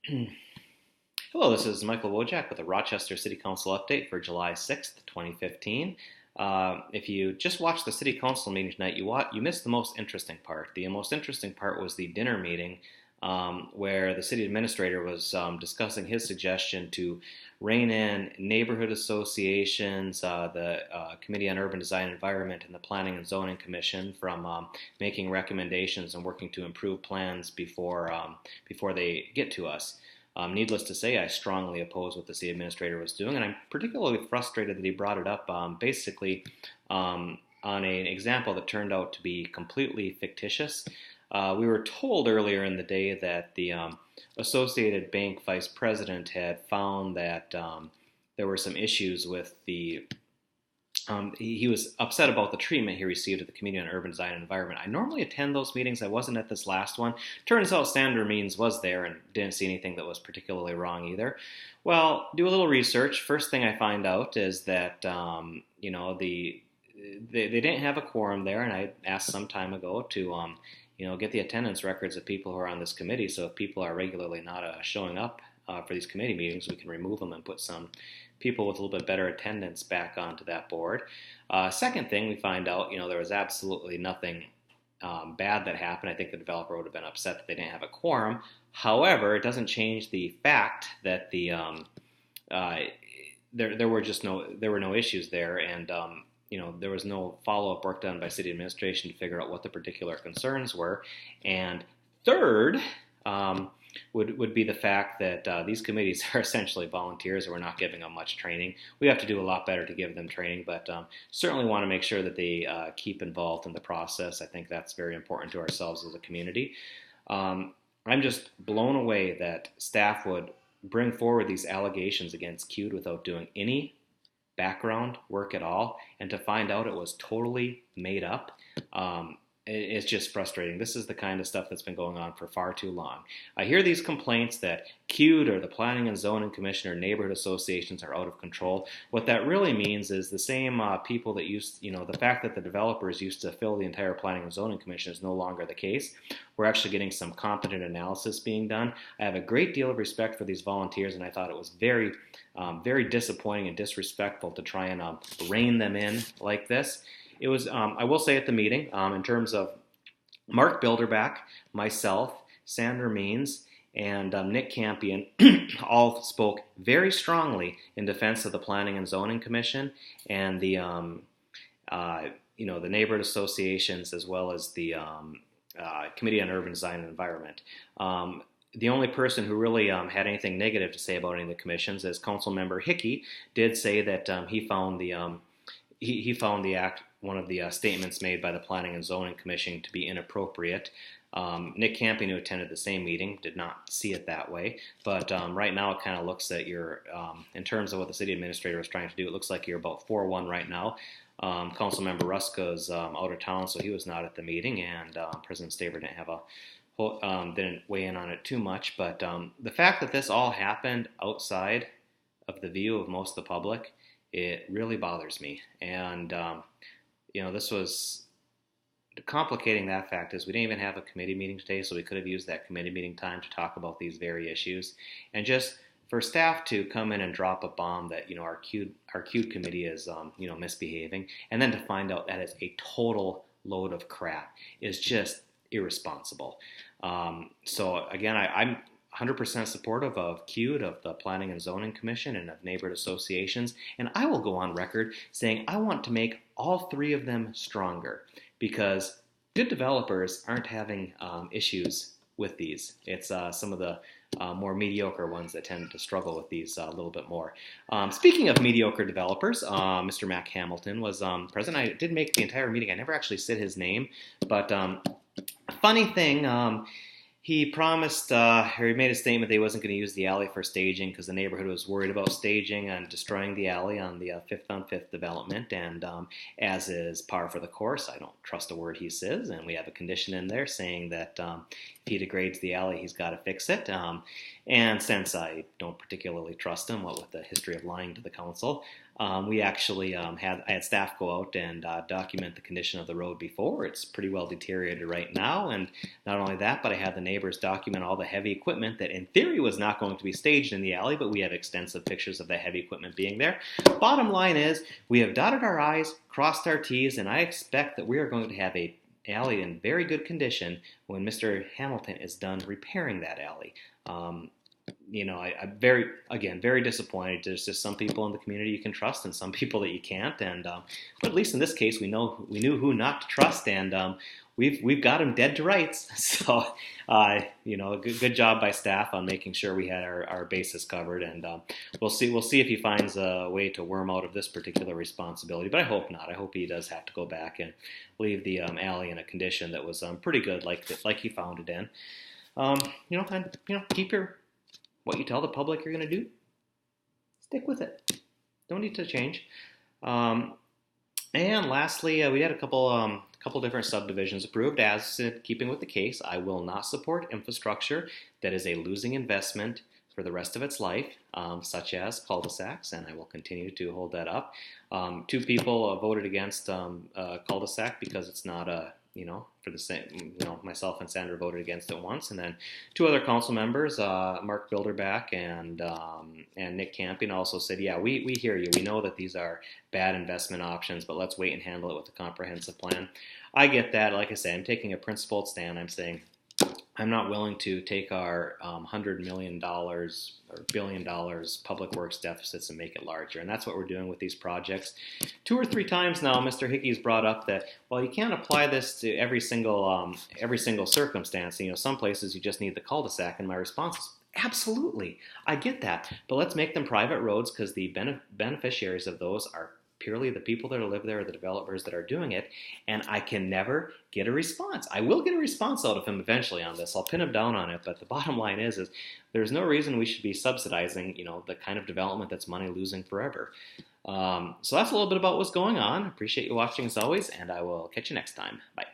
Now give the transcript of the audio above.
Hello, this is Michael Wojcik with the Rochester City Council update for July 6th, 2015. If you just watched the City Council meeting tonight, you missed the most interesting part. The most interesting part was the dinner meeting where the city administrator was discussing his suggestion to rein in neighborhood associations, the Committee on Urban Design and Environment, and the Planning and Zoning Commission from making recommendations and working to improve plans before they get to us. Needless to say, I strongly oppose what the city administrator was doing, and I'm particularly frustrated that he brought it up basically on an example that turned out to be completely fictitious. We were told earlier in the day that the Associated Bank vice president had found that there were some issues with the he was upset about the treatment he received at the Committee on Urban Design and Environment. I normally attend those meetings. I wasn't at this last one. Turns out Sandra Means was there and didn't see anything that was particularly wrong either. Well, do a little research. First thing I find out is that they didn't have a quorum there, and I asked some time ago to get the attendance records of people who are on this committee. So if people are regularly not showing up for these committee meetings, we can remove them and put some people with a little bit better attendance back onto that board. Second thing, we find out, there was absolutely nothing bad that happened. I think the developer would have been upset that they didn't have a quorum. However, it doesn't change the fact that there were no issues there, and there was no follow-up work done by city administration to figure out what the particular concerns were. And third, would be the fact that these committees are essentially volunteers, and we're not giving them much training. We have to do a lot better to give them training, but certainly want to make sure that they keep involved in the process. I think that's very important to ourselves as a community. I'm just blown away that staff would bring forward these allegations against CUDE without doing any background work at all, and to find out it was totally made up. It's just frustrating. This is the kind of stuff that's been going on for far too long. I hear these complaints that CUDE or the Planning and Zoning Commission or neighborhood associations are out of control. What that really means is the same people that the fact that the developers used to fill the entire Planning and Zoning Commission is no longer the case. We're actually getting some competent analysis being done. I have a great deal of respect for these volunteers, and I thought it was very, very disappointing and disrespectful to try and rein them in like this. It was, I will say at the meeting, in terms of Mark Bilderback, myself, Sandra Means, and Nick Campion all spoke very strongly in defense of the Planning and Zoning Commission and the neighborhood associations, as well as the Committee on Urban Design and Environment. The only person who really had anything negative to say about any of the commissions is Councilmember Hickey did say that he found one of the statements made by the Planning and Zoning Commission to be inappropriate. Nick Campion, who attended the same meeting, did not see it that way. But right now it kind of looks that in terms of what the city administrator was trying to do, it looks like you're about 4-1 right now. Councilmember Ruska is out of town, so he was not at the meeting, and President Staver didn't weigh in on it too much. But the fact that this all happened outside of the view of most of the public, it really bothers me. And this was complicating. That fact is we didn't even have a committee meeting today, so we could have used that committee meeting time to talk about these very issues. And just for staff to come in and drop a bomb that our CUDE committee is misbehaving, and then to find out that it's a total load of crap is just irresponsible. So again, I'm 100% supportive of CUDE, of the Planning and Zoning Commission, and of neighborhood associations. And I will go on record saying I want to make all three of them stronger, because good developers aren't having issues with these. It's some of the more mediocre ones that tend to struggle with these a little bit more. Speaking of mediocre developers, Mr. Mac Hamilton was present. I did make the entire meeting. I never actually said his name, but funny thing, he promised, or he made a statement that he wasn't going to use the alley for staging because the neighborhood was worried about staging and destroying the alley on the 5th on 5th development. And as is par for the course, I don't trust a word he says. And we have a condition in there saying that if he degrades the alley, he's got to fix it. And since I don't particularly trust him, what with the history of lying to the council, We actually I had staff go out and document the condition of the road before. It's pretty well deteriorated right now, and not only that, but I had the neighbors document all the heavy equipment that in theory was not going to be staged in the alley, but we have extensive pictures of the heavy equipment being there. Bottom line is, we have dotted our I's, crossed our T's, and I expect that we are going to have a alley in very good condition when Mr. Hamilton is done repairing that alley. I'm very disappointed. There's just some people in the community you can trust and some people that you can't. And but at least in this case, we knew who not to trust, and we've got him dead to rights. So good job by staff on making sure we had our bases covered. And we'll see if he finds a way to worm out of this particular responsibility. But I hope not. I hope he does have to go back and leave the alley in a condition that was pretty good, like he found it in. Keep what you tell the public you're going to do, stick with it. Don't need to change. And lastly, we had a couple different subdivisions approved. As in keeping with the case, I will not support infrastructure that is a losing investment for the rest of its life, such as cul-de-sacs, and I will continue to hold that up. 2 people voted against cul-de-sac because it's not for the same, myself and Sandra voted against it once, and then 2 other council members, Mark Bilderback and Nick Campion, also said, yeah, we hear you. We know that these are bad investment options, but let's wait and handle it with a comprehensive plan. I get that. Like I say, I'm taking a principled stand. I'm saying I'm not willing to take our $100 million or $1 billion public works deficits and make it larger. And that's what we're doing with these projects. 2 or 3 times now, Mr. Hickey's brought up that, well, you can't apply this to every single circumstance. Some places you just need the cul-de-sac. And my response is, absolutely, I get that. But let's make them private roads, because the beneficiaries of those are purely the people that live there, or the developers that are doing it, and I can never get a response. I will get a response out of him eventually on this. I'll pin him down on it, but the bottom line is there's no reason we should be subsidizing, the kind of development that's money losing forever. So that's a little bit about what's going on. Appreciate you watching as always, and I will catch you next time. Bye.